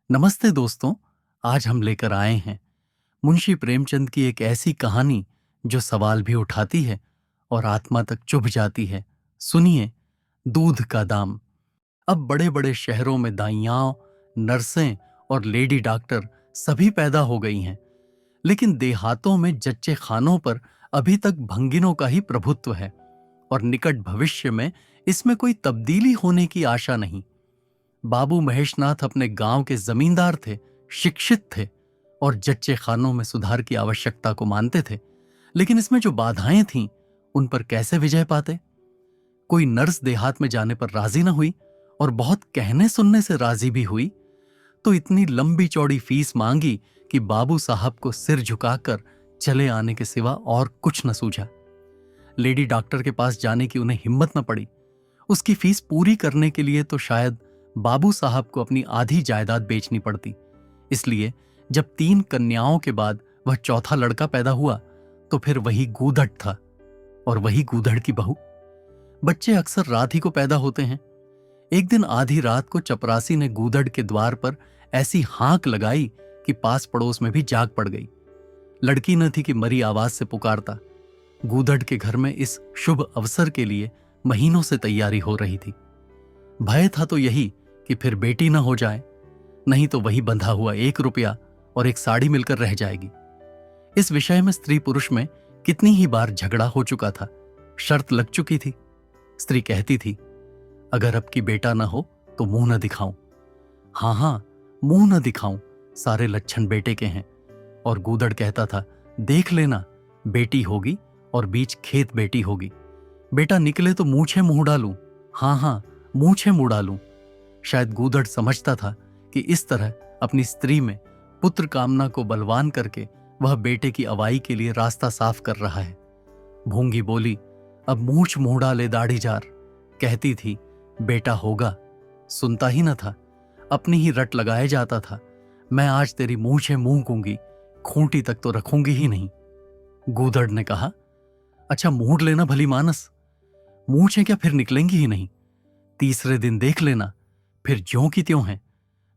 नमस्ते दोस्तों। आज हम लेकर आए हैं मुंशी प्रेमचंद की एक ऐसी कहानी जो सवाल भी उठाती है और आत्मा तक चुभ जाती है। सुनिए, दूध का दाम। अब बड़े बड़े शहरों में दाइयाँ, नर्सें और लेडी डॉक्टर सभी पैदा हो गई हैं, लेकिन देहातों में जच्चे खानों पर अभी तक भंगिनों का ही प्रभुत्व है और निकट भविष्य में इसमें कोई तब्दीली होने की आशा नहीं। बाबू महेशनाथ अपने गांव के जमींदार थे, शिक्षित थे और जच्चे खानों में सुधार की आवश्यकता को मानते थे, लेकिन इसमें जो बाधाएं थीं उन पर कैसे विजय पाते। कोई नर्स देहात में जाने पर राजी न हुई और बहुत कहने सुनने से राजी भी हुई तो इतनी लंबी चौड़ी फीस मांगी कि बाबू साहब को सिर झुकाकर चले आने के सिवा और कुछ न सूझा। लेडी डॉक्टर के पास जाने की उन्हें हिम्मत न पड़ी। उसकी फीस पूरी करने के लिए तो शायद बाबू साहब को अपनी आधी जायदाद बेचनी पड़ती। इसलिए जब 3 कन्याओं के बाद वह चौथा लड़का पैदा हुआ तो फिर वही गूदड़ था और वही गूदड़ की बहू। बच्चे अक्सर रात ही को पैदा होते हैं। एक दिन आधी रात को चपरासी ने गूदड़ के द्वार पर ऐसी हाक लगाई कि पास पड़ोस में भी जाग पड़ गई। लड़की न थी कि मरी आवाज से पुकारता। गूदड़ के घर में इस शुभ अवसर के लिए महीनों से तैयारी हो रही थी। भय था तो यही कि फिर बेटी न हो जाए, नहीं तो वही बंधा हुआ 1 रुपया और एक साड़ी मिलकर रह जाएगी। इस विषय में स्त्री पुरुष में कितनी ही बार झगड़ा हो चुका था। शर्त लग चुकी थी। स्त्री कहती थी, अगर अब की बेटा न हो तो मुंह न दिखाऊं। हाँ, मुंह न दिखाऊं, सारे लक्षण बेटे के हैं। और गूदड़ कहता था, देख लेना, बेटी होगी और बीच खेत बेटी होगी। बेटा निकले तो मूछे मुंह डालूं। हाँ, मूछे मुंह डालूं। शायद गूदड़ समझता था कि इस तरह अपनी स्त्री में पुत्र कामना को बलवान करके वह बेटे की अवाई के लिए रास्ता साफ कर रहा है। भूंगी बोली, अब मूछ मुंह डाले दाढ़ी जार। कहती थी, बेटा होगा। सुनता ही न था, अपनी ही रट लगाए जाता था। मैं आज तेरी मूछे मुंह कूंगी, खूंटी तक तो रखूंगी ही नहीं। गूदड़ ने कहा, अच्छा मूढ़ लेना भली मानस, मूछे क्या फिर निकलेंगी ही नहीं। तीसरे दिन देख लेना, फिर ज्यों की त्यों है,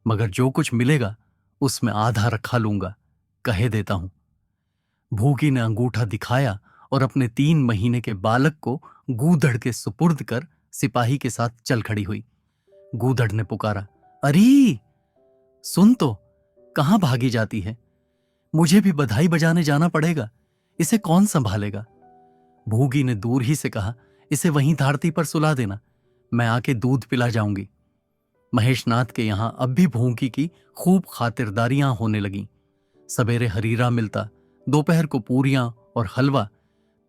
मगर जो कुछ मिलेगा उसमें आधा रखा लूंगा, कहे देता हूं। भूकी ने अंगूठा दिखाया और अपने 3 महीने के बालक को गूदड़ के सुपुर्द कर सिपाही के साथ चल खड़ी हुई। गूदड़ ने पुकारा, अरे सुन तो, कहां भागी जाती है? मुझे भी बधाई बजाने जाना पड़ेगा, इसे कौन संभालेगा? भूगी ने दूर ही से कहा, इसे वहीं धरती पर सुला देना, मैं आके दूध पिला जाऊंगी। महेशनाथ के यहां अब भी भूंगी की खूब खातिरदारियां होने लगीं। सवेरे हरीरा मिलता, दोपहर को पूरियां और हलवा,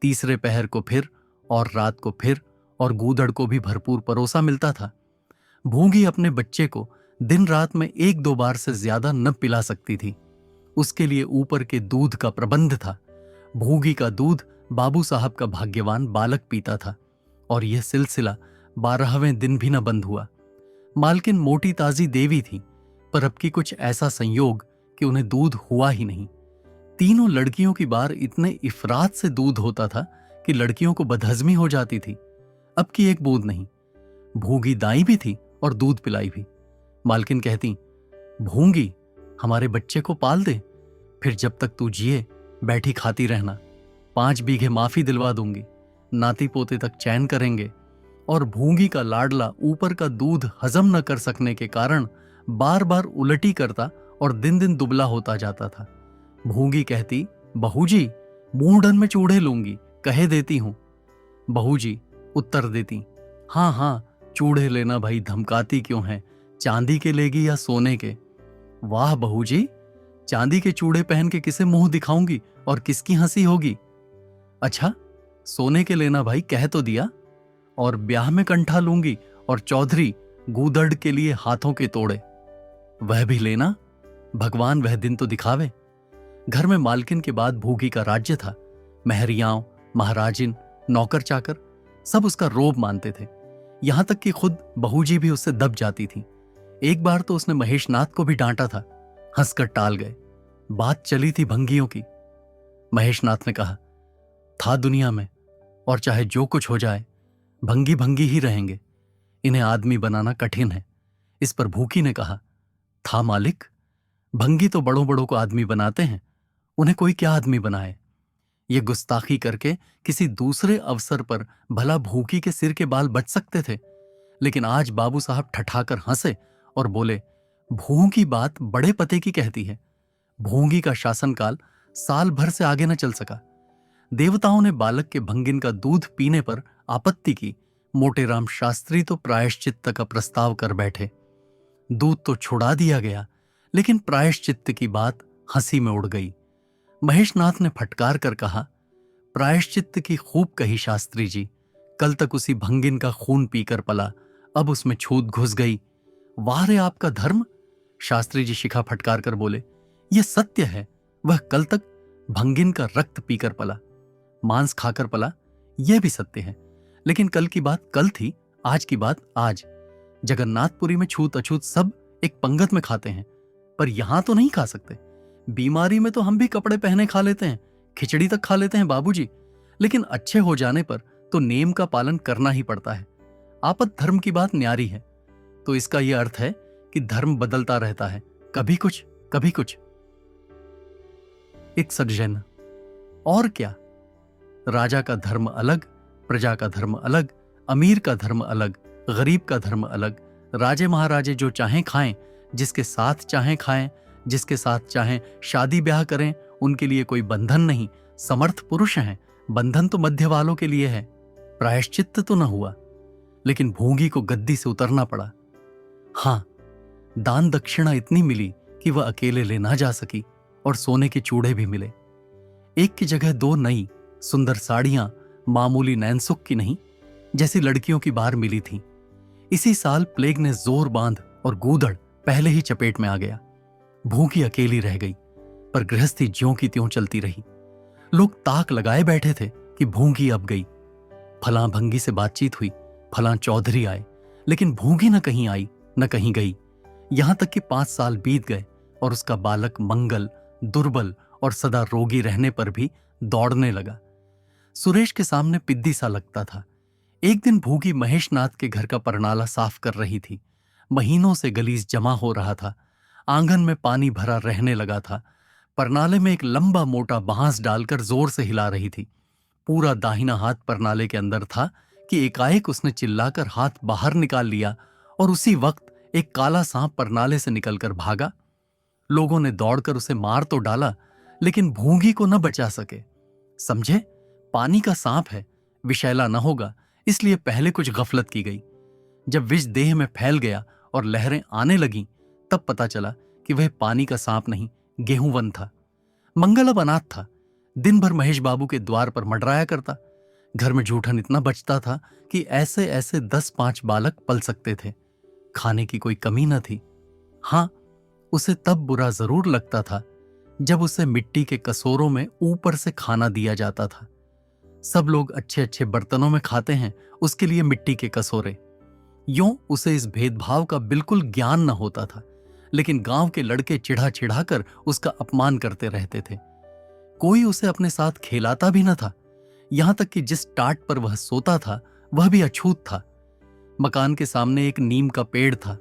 तीसरे पहर को फिर और रात को फिर, और गूदड़ को भी भरपूर परोसा मिलता था। भूंगी अपने बच्चे को दिन रात में 1-2 बार से ज्यादा न पिला सकती थी। उसके लिए ऊपर के दूध का प्रबंध था। भूंगी का दूध बाबू साहब का भाग्यवान बालक पीता था और यह सिलसिला 12वें दिन भी न बंद हुआ। मालकिन मोटी ताजी देवी थी, पर अब की कुछ ऐसा संयोग कि उन्हें दूध हुआ ही नहीं। तीनों लड़कियों की बार इतने इफरात से दूध होता था कि लड़कियों को बदहजमी हो जाती थी। अब की एक बूंद नहीं। भूंगी दाई भी थी और दूध पिलाई भी। मालकिन कहती, भूंगी हमारे बच्चे को पाल दे, फिर जब तक तू जिए बैठी खाती रहना। 5 बीघे माफी दिलवा दूंगी, नाती पोते तक चैन करेंगे। और भूंगी का लाडला ऊपर का दूध हजम न कर सकने के कारण बार बार उलटी करता और दिन दिन दुबला होता जाता था। भूंगी कहती, बहूजी मूढ़न में चूड़े लूंगी, कहे देती हूं। बहूजी उत्तर देती, हाँ, चूड़े लेना भाई, धमकाती क्यों है? चांदी के लेगी या सोने के? वाह बहूजी, चांदी के चूड़े पहन के किसे मुंह दिखाऊंगी और किसकी हंसी होगी? अच्छा सोने के लेना भाई, कह तो दिया। और ब्याह में कंठा लूंगी और चौधरी गूदड़ के लिए हाथों के तोड़े, वह भी लेना। भगवान वह दिन तो दिखावे। घर में मालकिन के बाद भूगी का राज्य था। महरियाओं, महाराजिन, नौकर चाकर सब उसका रोब मानते थे। यहां तक कि खुद बहूजी भी उससे दब जाती थी। एक बार तो उसने महेशनाथ को भी डांटा था, हंसकर टाल गए। बात चली थी भंगियों की। महेशनाथ ने कहा, था दुनिया में और चाहे जो कुछ हो जाए भंगी भंगी ही रहेंगे, इन्हें आदमी बनाना कठिन है। इस पर भूखी ने कहा, था मालिक, भंगी तो बड़ों बड़ों को आदमी बनाते हैं, उन्हें कोई क्या आदमी बनाए। ये गुस्ताखी करके किसी दूसरे अवसर पर भला भूखी के सिर के बाल बच सकते थे, लेकिन आज बाबू साहब ठठाकर हंसे और बोले, भूं की बात बड़े पते की कहती है। भूंगी का शासनकाल साल भर से आगे न चल सका। देवताओं ने बालक के भंगिन का दूध पीने पर आपत्ति की। मोटेराम शास्त्री तो प्रायश्चित्त का प्रस्ताव कर बैठे। दूध तो छुड़ा दिया गया, लेकिन प्रायश्चित्त की बात हंसी में उड़ गई। महेशनाथ ने फटकार कर कहा, प्रायश्चित्त की खूब कही शास्त्री जी। कल तक उसी भंगिन का खून पीकर पला, अब उसमें छूत घुस गई। वाह रे आपका धर्म। शास्त्री जी शिखा फटकार कर बोले, यह सत्य है। वह कल तक भंगिन का रक्त पीकर पला, मांस खाकर पला, यह भी सत्य है। लेकिन कल की बात कल थी, आज की बात आज। जगन्नाथपुरी में छूत अछूत सब एक पंगत में खाते हैं, पर यहां तो नहीं खा सकते। बीमारी में तो हम भी कपड़े पहने खा लेते हैं, खिचड़ी तक खा लेते हैं बाबूजी, लेकिन अच्छे हो जाने पर तो नेम का पालन करना ही पड़ता है। आपत धर्म की बात न्यारी है। तो इसका यह अर्थ है कि धर्म बदलता रहता है, कभी कुछ कभी कुछ। एक सज्जन, और क्या, राजा का धर्म अलग, प्रजा का धर्म अलग, अमीर का धर्म अलग, गरीब का धर्म अलग। राजे महाराजे जो चाहें खाएं, जिसके साथ चाहें खाएं, जिसके साथ चाहें शादी ब्याह करें, उनके लिए कोई बंधन नहीं। समर्थ पुरुष हैं, बंधन तो मध्य वालों के लिए है। प्रायश्चित्त तो न हुआ, लेकिन भूंगी को गद्दी से उतरना पड़ा। हां, दान दक्षिणा इतनी मिली कि वह अकेले ले ना जा सकी, और सोने के चूड़े भी मिले। एक की जगह दो नई सुंदर साड़ियां, मामूली नैनसुख की नहीं, जैसी लड़कियों की बाहर मिली थीं। इसी साल प्लेग ने जोर बांध और गूदड़ पहले ही चपेट में आ गया। भूखी अकेली रह गई, पर गृहस्थी ज्यों की त्यों चलती रही। लोग ताक लगाए बैठे थे कि भूंगी अब गई। फलां भंगी से बातचीत हुई, फलां चौधरी आए, लेकिन भूंगी न कहीं आई न कहीं गई। यहां तक कि 5 साल बीत गए और उसका बालक मंगल, दुर्बल और सदा रोगी रहने पर भी दौड़ने लगा। सुरेश के सामने पिद्दी सा लगता था। एक दिन भूगी महेशनाथ के घर का परनाला साफ कर रही थी। महीनों से गलीज जमा हो रहा था, आंगन में पानी भरा रहने लगा था। परनाले में एक लंबा मोटा बांस डालकर जोर से हिला रही थी। पूरा दाहिना हाथ परनाले के अंदर था कि एकाएक उसने चिल्लाकर हाथ बाहर निकाल लिया, और उसी वक्त एक काला सांप परनाले से निकलकर भागा। लोगों ने दौड़कर उसे मार तो डाला, लेकिन भूंगी को न बचा सके। समझे, पानी का सांप है, विषैला न होगा, इसलिए पहले कुछ गफलत की गई। जब विष देह में फैल गया और लहरें आने लगीं, तब पता चला कि वह पानी का सांप नहीं, गेहूंवन था। मंगल अब अनाथ था। दिन भर महेश बाबू के द्वार पर मंडराया करता। घर में जूठन इतना बचता था कि ऐसे ऐसे 10-5 बालक पल सकते थे। खाने की कोई कमी न थी। हां, उसे तब बुरा जरूर लगता था जब उसे मिट्टी के कसोरों में ऊपर से खाना दिया जाता था। सब लोग अच्छे अच्छे बर्तनों में खाते हैं, उसके लिए मिट्टी के कसोरे। यूं उसे इस भेदभाव का बिल्कुल ज्ञान न होता था, लेकिन गांव के लड़के चिढ़ा चिढ़ा कर उसका अपमान करते रहते थे। कोई उसे अपने साथ खेलाता भी न था। यहां तक कि जिस टाट पर वह सोता था वह भी अछूत था। मकान के सामने एक नीम का पेड़ था,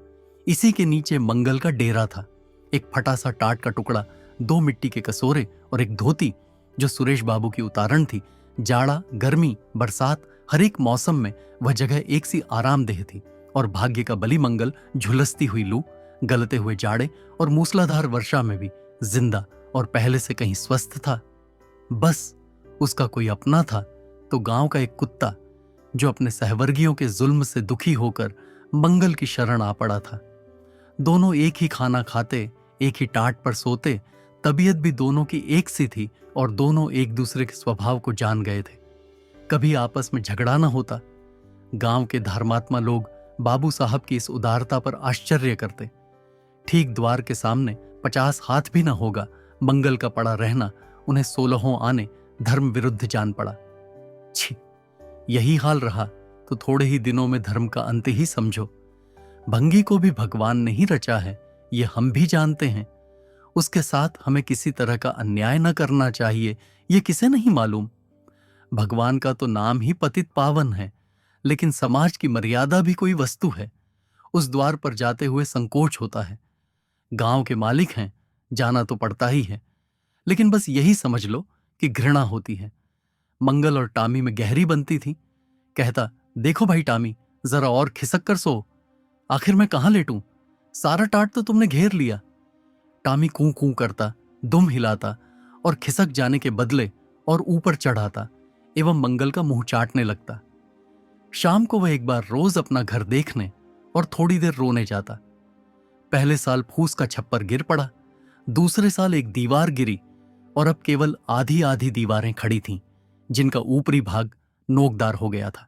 इसी के नीचे मंगल का डेरा था। एक फटा सा टाट का टुकड़ा, 2 मिट्टी के कसोरे और एक धोती जो सुरेश बाबू की उतारण थी। जाड़ा, गर्मी, बरसात, हर एक मौसम में वह जगह एक सी आरामदेह थी, और भाग्य का बली मंगल झुलसती हुई लू, गलते हुए जाड़े और मूसलाधार वर्षा में भी जिंदा और पहले से कहीं स्वस्थ था। बस उसका कोई अपना था तो गांव का एक कुत्ता, जो अपने सहवर्गियों के जुल्म से दुखी होकर मंगल की शरण आ पड़ा था। दोनों एक ही खाना खाते, एक ही टाट पर सोते, तबीयत भी दोनों की एक सी थी और दोनों एक दूसरे के स्वभाव को जान गए थे। कभी आपस में झगड़ा न होता। गांव के धर्मात्मा लोग बाबू साहब की इस उदारता पर आश्चर्य करते। ठीक द्वार के सामने 50 हाथ भी न होगा मंगल का पड़ा रहना उन्हें 16 आने धर्म विरुद्ध जान पड़ा। छी, यही हाल रहा तो थोड़े ही दिनों में धर्म का अंत ही समझो। भंगी को भी भगवान ने ही रचा है, ये हम भी जानते हैं। उसके साथ हमें किसी तरह का अन्याय न करना चाहिए, ये किसे नहीं मालूम। भगवान का तो नाम ही पतित पावन है, लेकिन समाज की मर्यादा भी कोई वस्तु है। उस द्वार पर जाते हुए संकोच होता है। गांव के मालिक हैं, जाना तो पड़ता ही है, लेकिन बस यही समझ लो कि घृणा होती है। मंगल और टामी में गहरी बनती थी। कहता, देखो भाई टामी, जरा और खिसक कर सो, आखिर मैं कहां लेटूं, सारा टाट तो तुमने घेर लिया। टामी कूं कूं करता, दुम हिलाता और खिसक जाने के बदले और ऊपर चढ़ाता एवं मंगल का मुंह चाटने लगता। शाम को वह एक बार रोज अपना घर देखने और थोड़ी देर रोने जाता। पहले साल फूस का छप्पर गिर पड़ा, दूसरे साल एक दीवार गिरी और अब केवल आधी आधी दीवारें खड़ी थीं, जिनका ऊपरी भाग नोकदार हो गया था।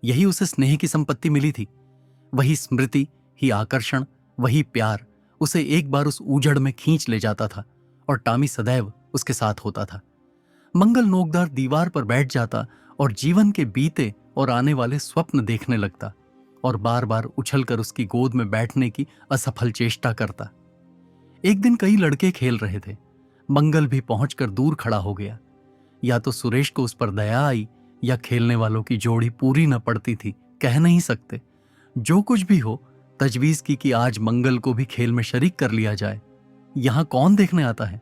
यही उसे स्नेह की संपत्ति मिली थी। वही स्मृति ही आकर्षण, वही प्यार उसे एक बार उस उजड़ में खींच ले जाता था और टामी सदैव उसके साथ होता था। मंगल नोकदार दीवार पर बैठ जाता और जीवन के बीते और आने वाले स्वप्न देखने लगता और बार बार उछलकर उसकी गोद में बैठने की असफल चेष्टा करता। एक दिन कई लड़के खेल रहे थे। मंगल भी पहुंचकर दूर खड़ा हो गया। या तो सुरेश को उस पर दया आई या खेलने वालों की जोड़ी पूरी न पड़ती थी, कह नहीं सकते। जो कुछ भी हो, तजवीज की कि आज मंगल को भी खेल में शरीक कर लिया जाए। यहां कौन देखने आता है?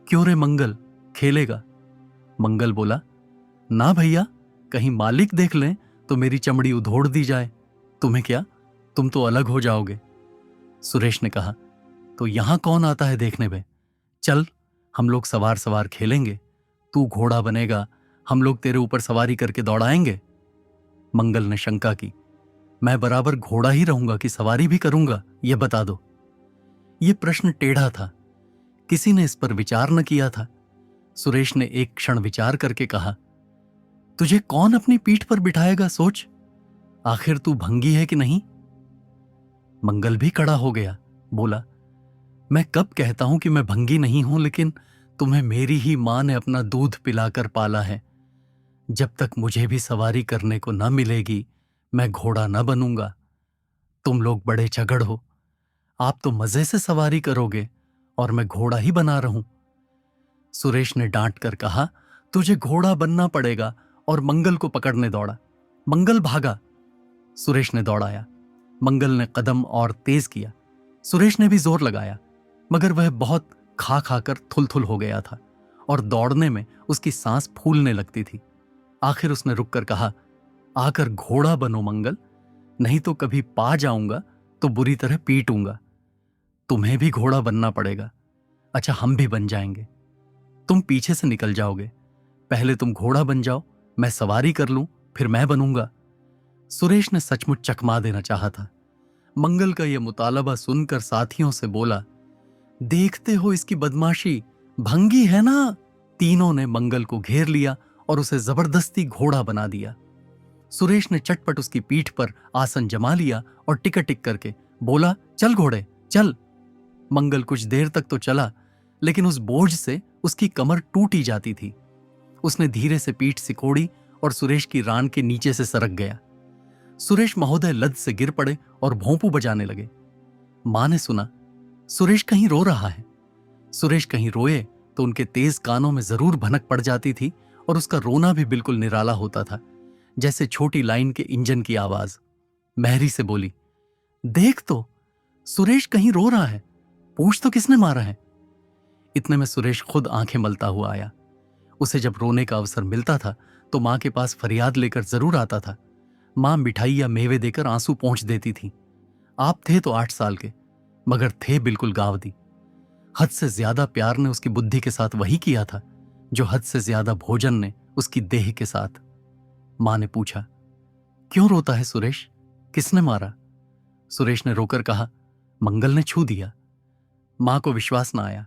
क्यों रे मंगल, खेलेगा? मंगल बोला, ना भैया, कहीं मालिक देख लें तो मेरी चमड़ी उधोड़ दी जाए। तुम्हें क्या, तुम तो अलग हो जाओगे। सुरेश ने कहा, तो यहां कौन आता है देखने में? चल, हम लोग सवार सवार खेलेंगे। तू घोड़ा बनेगा, हम लोग तेरे ऊपर सवारी करके दौड़ाएंगे। मंगल ने शंका की, मैं बराबर घोड़ा ही रहूंगा कि सवारी भी करूंगा, यह बता दो। यह प्रश्न टेढ़ा था, किसी ने इस पर विचार न किया था। सुरेश ने एक क्षण विचार करके कहा, तुझे कौन अपनी पीठ पर बिठाएगा, सोच, आखिर तू भंगी है कि नहीं? मंगल भी खड़ा हो गया, बोला, मैं कब कहता हूं कि मैं भंगी नहीं हूं, लेकिन तुम्हें मेरी ही मां ने अपना दूध पिलाकर पाला है। जब तक मुझे भी सवारी करने को न मिलेगी, मैं घोड़ा न बनूंगा। तुम लोग बड़े चगड़ हो, आप तो मजे से सवारी करोगे और मैं घोड़ा ही बना रहूं। सुरेश ने डांट कर कहा, तुझे घोड़ा बनना पड़ेगा, और मंगल को पकड़ने दौड़ा। मंगल भागा, सुरेश ने दौड़ाया। मंगल ने कदम और तेज किया। सुरेश ने भी जोर लगाया, मगर वह बहुत खा खाकर थुल-थुल हो गया था और दौड़ने में उसकी सांस फूलने लगती थी। आखिर उसने रुककर कहा, आकर घोड़ा बनो मंगल, नहीं तो कभी पा जाऊंगा तो बुरी तरह पीटूंगा। तुम्हें भी घोड़ा बनना पड़ेगा। अच्छा, हम भी बन जाएंगे। तुम पीछे से निकल जाओगे। पहले तुम घोड़ा बन जाओ, मैं सवारी कर लूं, फिर मैं बनूंगा। सुरेश ने सचमुच चकमा देना चाहा था। मंगल का यह मुतालबा सुनकर साथियों से बोला, देखते हो इसकी बदमाशी, भंगी है ना? तीनों ने मंगल को घेर लिया और उसे जबरदस्ती घोड़ा बना दिया। सुरेश ने चटपट उसकी पीठ पर आसन जमा लिया और टिक टिक करके बोला, चल घोड़े चल। मंगल कुछ देर तक तो चला, लेकिन उस बोझ से उसकी कमर टूटी जाती थी। उसने धीरे से पीठ सिकोड़ी और सुरेश की रान के नीचे से सरक गया। सुरेश महोदय लद से गिर पड़े और भोंपू बजाने लगे। मां ने सुना, सुरेश कहीं रो रहा है। सुरेश कहीं रोए तो उनके तेज कानों में जरूर भनक पड़ जाती थी और उसका रोना भी बिल्कुल निराला होता था, जैसे छोटी लाइन के इंजन की आवाज। महरी से बोली, देख तो, सुरेश कहीं रो रहा है, पूछ तो किसने मारा है। इतने में सुरेश खुद आंखें मलता हुआ आया। उसे जब रोने का अवसर मिलता था तो मां के पास फरियाद लेकर जरूर आता था। मां मिठाई या मेवे देकर आंसू पोंछ देती थी। आप थे तो 8 साल के, मगर थे बिल्कुल गावदी। हद से ज्यादा प्यार ने उसकी बुद्धि के साथ वही किया था जो हद से ज्यादा भोजन ने उसकी देह के साथ। मां ने पूछा, क्यों रोता है सुरेश, किसने मारा? सुरेश ने रोकर कहा, मंगल ने छू दिया। मां को विश्वास न आया।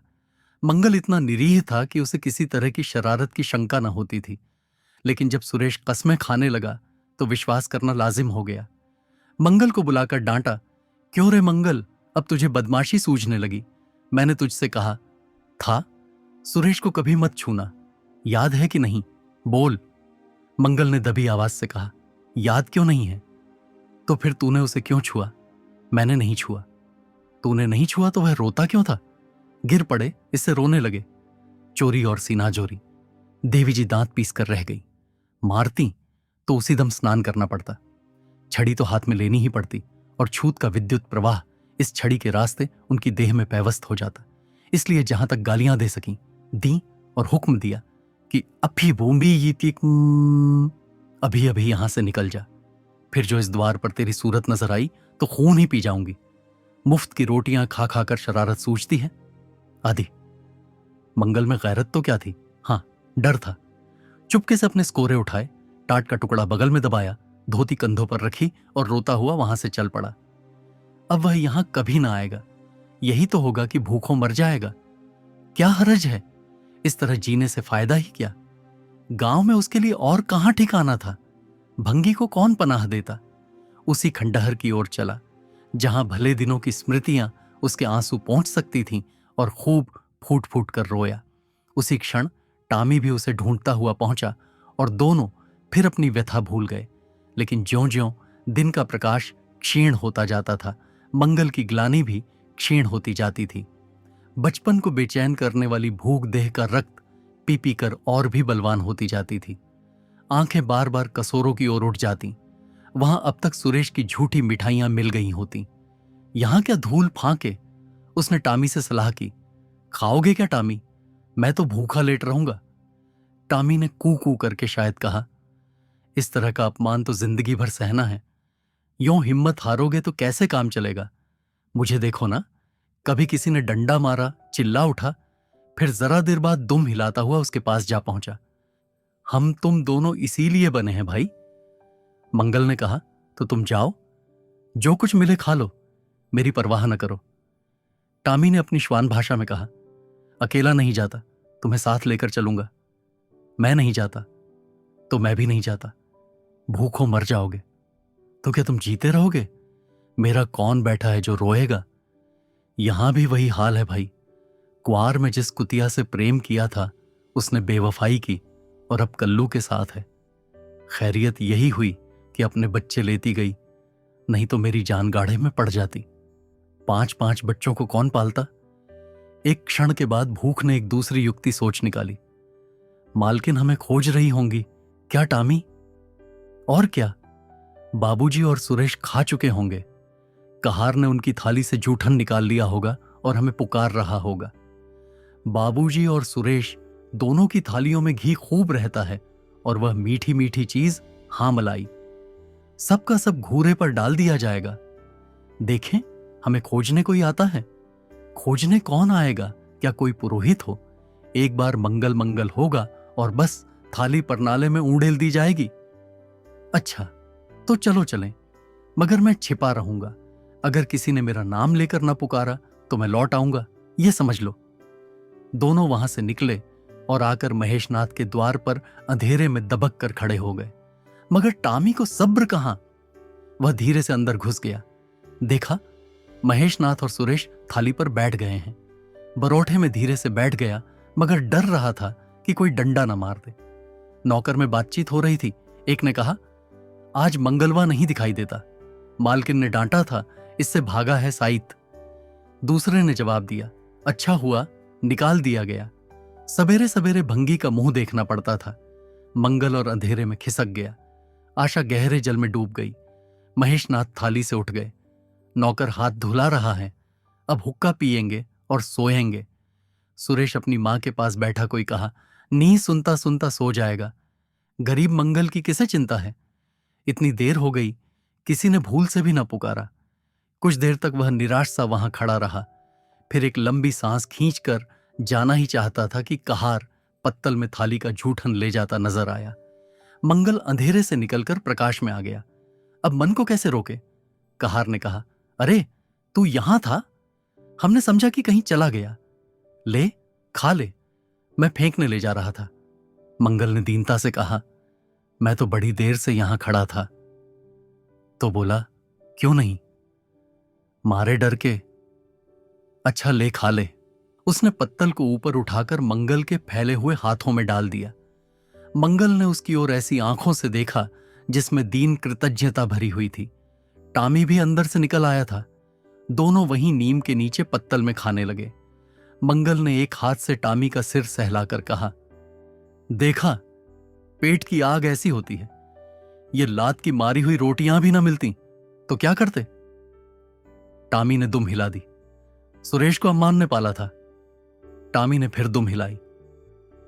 मंगल इतना निरीह था कि उसे किसी तरह की शरारत की शंका न होती थी, लेकिन जब सुरेश कस्में खाने लगा तो विश्वास करना लाजिम हो गया। मंगल को बुलाकर डांटा, क्यों रे मंगल, अब तुझे बदमाशी सूझने लगी? मैंने तुझसे कहा था सुरेश को कभी मत छूना, याद है कि नहीं? बोल। मंगल ने दबी आवाज से कहा, याद क्यों नहीं है? तो फिर तूने उसे क्यों छुआ? मैंने नहीं छुआ। तूने नहीं छुआ तो वह रोता क्यों था? गिर पड़े, इससे रोने लगे। चोरी और सीना जोरी। देवी जी दांत पीस कर रह गई। मारती तो उसी दम स्नान करना पड़ता। छड़ी तो हाथ में लेनी ही पड़ती और छूत का विद्युत प्रवाह इस छड़ी के रास्ते उनकी देह में पैवस्त हो जाता। इसलिए जहां तक गालियां दे सकी दी और हुक्म दिया कि अभी बूंबी ये अभी अभी यहां से निकल जा, फिर जो इस द्वार पर तेरी सूरत नजर आई तो खून ही पी जाऊंगी। मुफ्त की रोटियां खा खाकर शरारत सूझती है आदि। मंगल में गैरत तो क्या थी, हाँ डर था। चुपके से अपने स्कोरे उठाए, टाट का टुकड़ा बगल में दबाया, धोती कंधों पर रखी और रोता हुआ वहां से चल पड़ा। अब वह यहां कभी ना आएगा, यही तो होगा कि भूखों मर जाएगा। क्या हरज है, इस तरह जीने से फायदा ही क्या। गांव में उसके लिए और कहां ठिकाना था, भंगी को कौन पनाह देता। उसी खंडहर की ओर चला जहां भले दिनों की स्मृतियां उसके आंसू पहुंच सकती थीं, और खूब फूट फूट कर रोया। उसी क्षण टामी भी उसे ढूंढता हुआ पहुंचा और दोनों फिर अपनी व्यथा भूल गए। लेकिन ज्यों-ज्यों दिन का प्रकाश क्षीण होता जाता था, मंगल की ग्लानि भी क्षीण होती जाती थी। बचपन को बेचैन करने वाली भूख देह का रक्त पी पी कर और भी बलवान होती जाती थी। आंखें बार बार कसोरों की ओर उठ जाती। वहां अब तक सुरेश की झूठी मिठाइयां मिल गई होती, यहां क्या धूल फांके। उसने टामी से सलाह की, खाओगे क्या टामी, मैं तो भूखा लेट रहूंगा। टामी ने कू कू करके शायद कहा, इस तरह का अपमान तो जिंदगी भर सहना है, यूं हिम्मत हारोगे तो कैसे काम चलेगा। मुझे देखो ना, कभी किसी ने डंडा मारा, चिल्ला उठा, फिर जरा देर बाद दुम हिलाता हुआ उसके पास जा पहुंचा। हम तुम दोनों इसीलिए बने हैं भाई। मंगल ने कहा, तो तुम जाओ, जो कुछ मिले खा लो, मेरी परवाह न करो। टामी ने अपनी श्वान भाषा में कहा, अकेला नहीं जाता, तुम्हें साथ लेकर चलूंगा। मैं नहीं जाता तो मैं भी नहीं जाता, भूखों मर जाओगे तो क्या तुम जीते रहोगे। मेरा कौन बैठा है जो रोएगा। यहां भी वही हाल है भाई। कुंवार में जिस कुतिया से प्रेम किया था उसने बेवफाई की और अब कल्लू के साथ है। खैरियत यही हुई कि अपने बच्चे लेती गई, नहीं तो मेरी जान गाढ़े में पड़ जाती। 5-5 बच्चों को कौन पालता। एक क्षण के बाद भूख ने एक दूसरी युक्ति सोच निकाली, मालकिन हमें खोज रही होंगी क्या टामी। और क्या, बाबूजी और सुरेश खा चुके होंगे। कहार ने उनकी थाली से जूठन निकाल लिया होगा और हमें पुकार रहा होगा। बाबूजी और सुरेश दोनों की थालियों में घी खूब रहता है, और वह मीठी मीठी चीज, हाँ मलाई, सबका सब घूरे पर डाल दिया जाएगा। देखें, हमें खोजने कोई आता है। खोजने कौन आएगा, क्या कोई पुरोहित हो। एक बार मंगल मंगल होगा और बस थाली परनाले में ऊंडेल दी जाएगी। अच्छा तो चलो चलें, मगर मैं छिपा रहूंगा। अगर किसी ने मेरा नाम लेकर ना पुकारा तो मैं लौट आऊंगा, यह समझ लो। दोनों वहां से निकले और आकर महेशनाथ के द्वार पर अंधेरे में दबक कर खड़े हो गए। मगर टामी को सब्र कहां। वह धीरे से अंदर घुस गया। देखा, महेशनाथ और सुरेश थाली पर बैठ गए हैं। बरोठे में धीरे से बैठ गया, मगर डर रहा था कि कोई डंडा न मार दे। नौकर में बातचीत हो रही थी। एक ने कहा, आज मंगलवा नहीं दिखाई देता, मालकिन ने डांटा था, इससे भागा है साइत। दूसरे ने जवाब दिया, अच्छा हुआ निकाल दिया गया। सवेरे सवेरे भंगी का मुंह देखना पड़ता था। मंगल और अंधेरे में खिसक गया। आशा गहरे जल में डूब गई। महेशनाथ थाली से उठ गए। नौकर हाथ धुला रहा है, अब हुक्का पिएंगे और सोएंगे। सुरेश अपनी मां के पास बैठा कोई कहा, नींद सुनता सुनता सो जाएगा। गरीब मंगल की किसे चिंता है। इतनी देर हो गई, किसी ने भूल से भी ना पुकारा। कुछ देर तक वह निराश सा वहां खड़ा रहा, फिर एक लंबी सांस खींचकर जाना ही चाहता था कि कहार पत्तल में थाली का जूठन ले जाता नजर आया। मंगल अंधेरे से निकलकर प्रकाश में आ गया। अब मन को कैसे रोके। कहार ने कहा, अरे तू यहां था, हमने समझा कि कहीं चला गया। ले खा ले, मैं फेंकने ले जा रहा था। मंगल ने दीनता से कहा, मैं तो बड़ी देर से यहां खड़ा था। तो बोला, क्यों नहीं। मारे डर के। अच्छा ले खा ले। उसने पत्तल को ऊपर उठाकर मंगल के फैले हुए हाथों में डाल दिया। मंगल ने उसकी ओर ऐसी आंखों से देखा जिसमें दीन कृतज्ञता भरी हुई थी। टामी भी अंदर से निकल आया था। दोनों वहीं नीम के नीचे पत्तल में खाने लगे। मंगल ने एक हाथ से टामी का सिर सहलाकर कहा, देखा, पेट की आग ऐसी होती है। ये लात की मारी हुई रोटियां भी ना मिलती तो क्या करते। टामी ने दुम हिला दी। सुरेश को अम्मान ने पाला था, टामी ने फिर दुम हिलाई।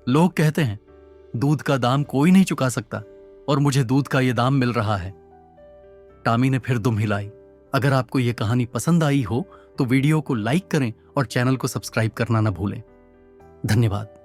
लोग कहते हैं दूध का दाम कोई नहीं चुका सकता, और मुझे दूध का यह दाम मिल रहा है। टामी ने फिर दुम हिलाई। अगर आपको यह कहानी पसंद आई हो तो वीडियो को लाइक करें और चैनल को सब्सक्राइब करना ना भूलें। धन्यवाद।